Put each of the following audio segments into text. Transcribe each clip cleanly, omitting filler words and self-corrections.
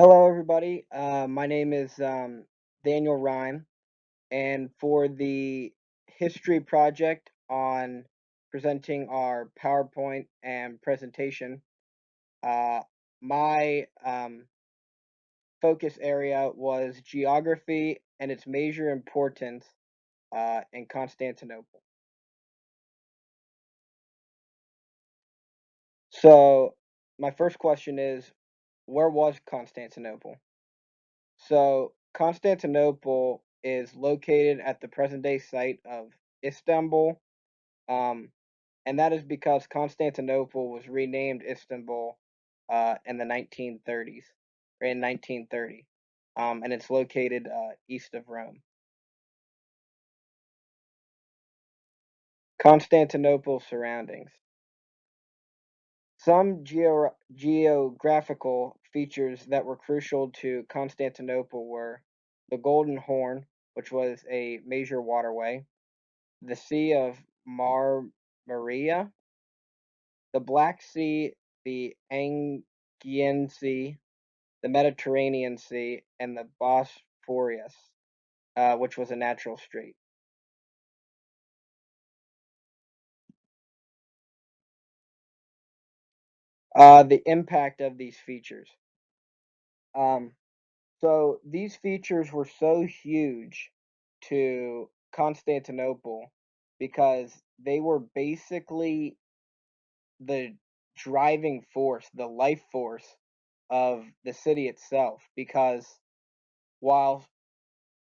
Hello, everybody. My name is Daniel Rhyme, and for the history project on presenting our PowerPoint and presentation, uh, my focus area was geography and its major importance in Constantinople. So, my first question is, where was Constantinople? So Constantinople is located at the present day site of Istanbul, um, and that is because Constantinople was renamed Istanbul in the 1930s, or in 1930, and it's located east of Rome. Constantinople surroundings. Some geographical features that were crucial to Constantinople were the Golden Horn, which was a major waterway, the Sea of Marmaria, the Black Sea, the Aegean Sea, the Mediterranean Sea, and the Bosphorus, which was a natural strait. The impact of these features. Um, so these features were so huge to Constantinople because they were basically the driving force, the life force of the city itself. Because while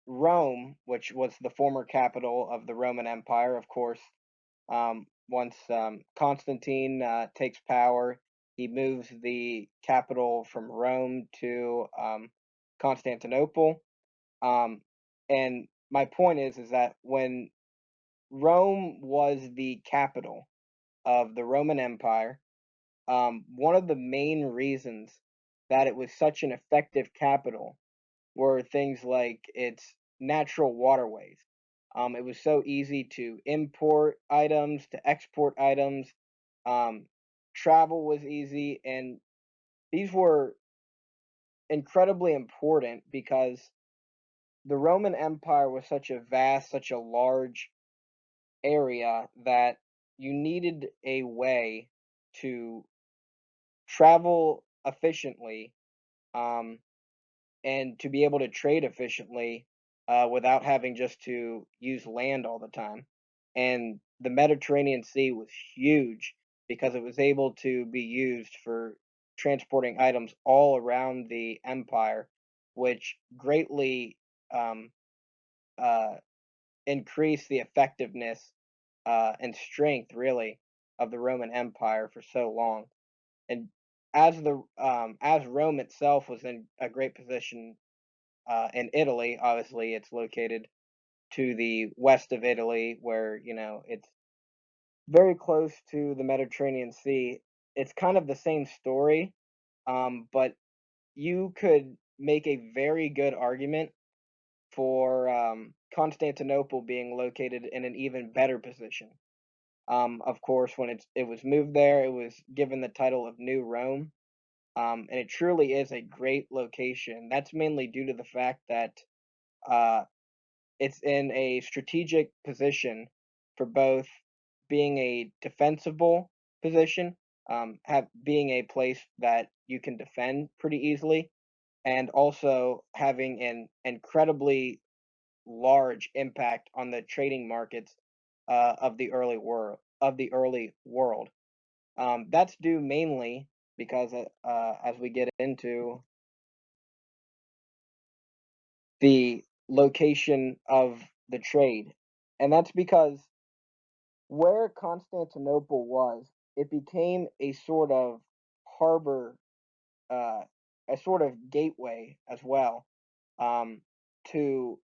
Rome, which was the former capital of the Roman Empire, of course, once Constantine takes power, he moves the capital from Rome to Constantinople. Um, and my point is that when Rome was the capital of the Roman Empire, one of the main reasons that it was such an effective capital were things like its natural waterways. It was so easy to import items, to export items. Um, Travel was easy, and these were incredibly important because the Roman Empire was such a vast, such a large area that you needed a way to travel efficiently, um, and to be able to trade efficiently without having just to use land all the time. And the Mediterranean Sea was huge because it was able to be used for transporting items all around the empire, which greatly um, uh, increased the effectiveness and strength, really, of the Roman Empire for so long. And as Rome itself was in a great position in Italy, obviously, it's located to the west of Italy, where it's very close to the Mediterranean Sea. It's kind of the same story, but you could make a very good argument for Constantinople being located in an even better position. Of course, when it was moved there, it was given the title of New Rome, and it truly is a great location. That's mainly due to the fact that uh, it's in a strategic position for both being a defensible position, have being a place that you can defend pretty easily, and also having an incredibly large impact on the trading markets of the early world. That's due mainly because as we get into the location of the trade, and that's because where Constantinople was, it became a sort of harbor, uh, a sort of gateway as well, um, to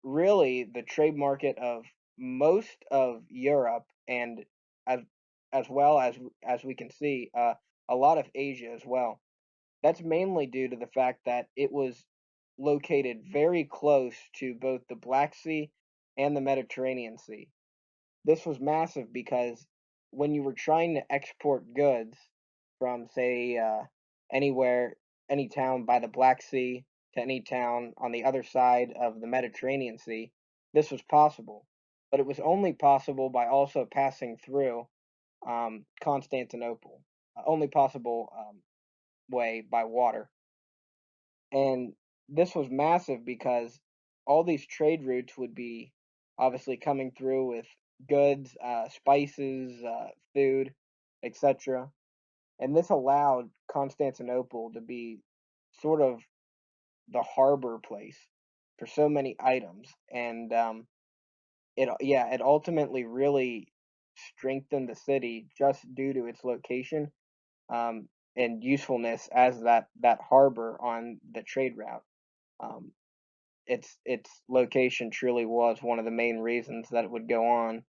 really the trade market of most of Europe, and as as well as we can see, a lot of Asia as well. That's mainly due to the fact that it was located very close to both the Black Sea and the Mediterranean Sea. This was massive because when you were trying to export goods from, say, anywhere, any town by the Black Sea to any town on the other side of the Mediterranean Sea, this was possible. But it was only possible by also passing through Constantinople. Only possible way by water. And this was massive because all these trade routes would be obviously coming through with goods, spices, food, etc. And this allowed Constantinople to be sort of the harbor place for so many items. And it ultimately really strengthened the city just due to its location, um, and usefulness as that harbor on the trade route. Um, its location truly was one of the main reasons that it would go on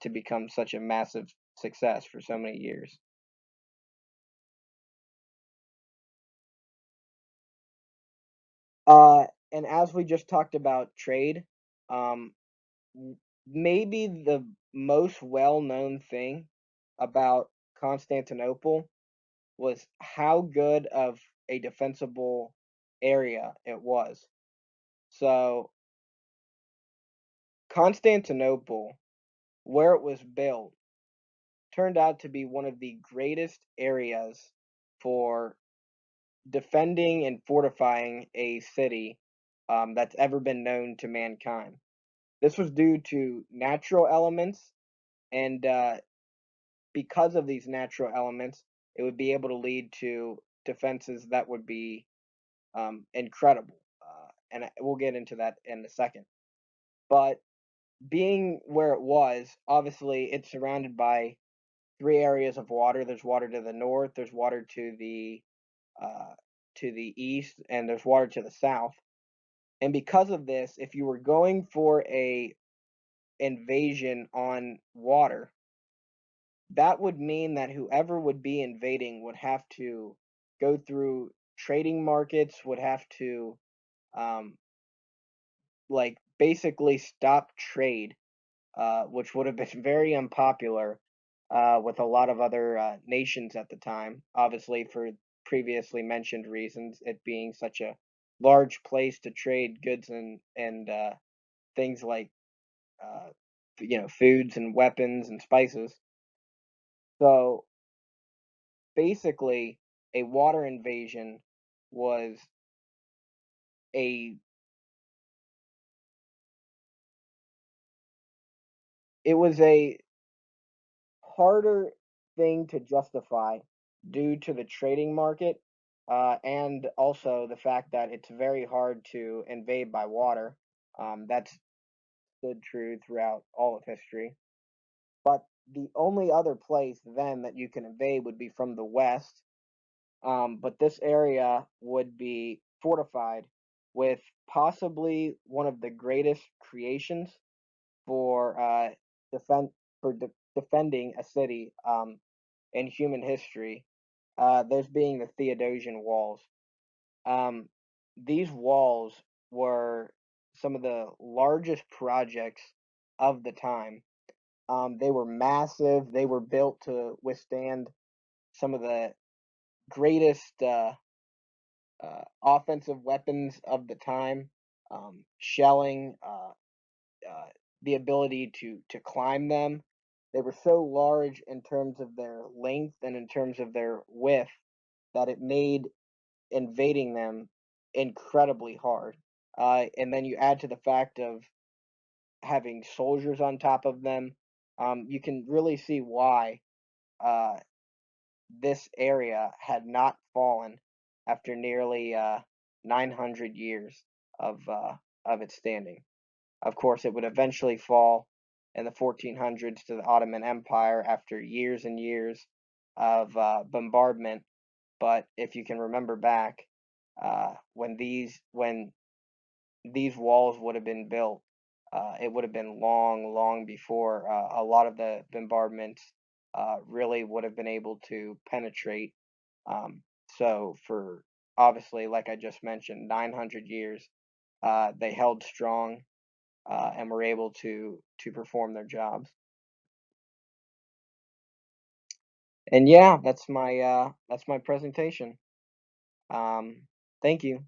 to become such a massive success for so many years. And as we just talked about trade, um, maybe the most well-known thing about Constantinople was how good of a defensible area it was. So Constantinople, where it was built, turned out to be one of the greatest areas for defending and fortifying a city that's ever been known to mankind. This was due to natural elements, and because of these natural elements, it would be able to lead to defenses that would be incredible. And we'll get into that in a second. But being where it was, obviously, it's surrounded by three areas of water. There's water to the north, there's water uh, to the east, and there's water to the south. And because of this, if you were going for a invasion on water, that would mean that whoever would be invading would have to go through trading markets, would have to um, like basically stop trade, which would have been very unpopular with a lot of other nations at the time. Obviously, for previously mentioned reasons, it being such a large place to trade goods and things like uh, foods and weapons and spices. So basically, a water invasion was a it was a harder thing to justify due to the trading market, and also the fact that it's very hard to invade by water. That's stood true throughout all of history. But the only other place then that you can invade would be from the west. But this area would be fortified with possibly one of the greatest creations for defend defending a city in human history. Those being the Theodosian walls. Um, these walls were some of the largest projects of the time. They were massive. They were built to withstand some of the greatest offensive weapons of the time, shelling, uh, the ability to climb them. They were so large in terms of their length and in terms of their width that it made invading them incredibly hard. And then you add to the fact of having soldiers on top of them. You can really see why uh, this area had not fallen after nearly 900 years of its standing. Of course, it would eventually fall in the 1400s to the Ottoman Empire after years and years of bombardment. But if you can remember back, when these walls would have been built, it would have been long, long before a lot of the bombardments really would have been able to penetrate. Um, so for obviously, like I just mentioned, 900 years, they held strong and were able to perform their jobs. And yeah, that's my presentation. Um, thank you.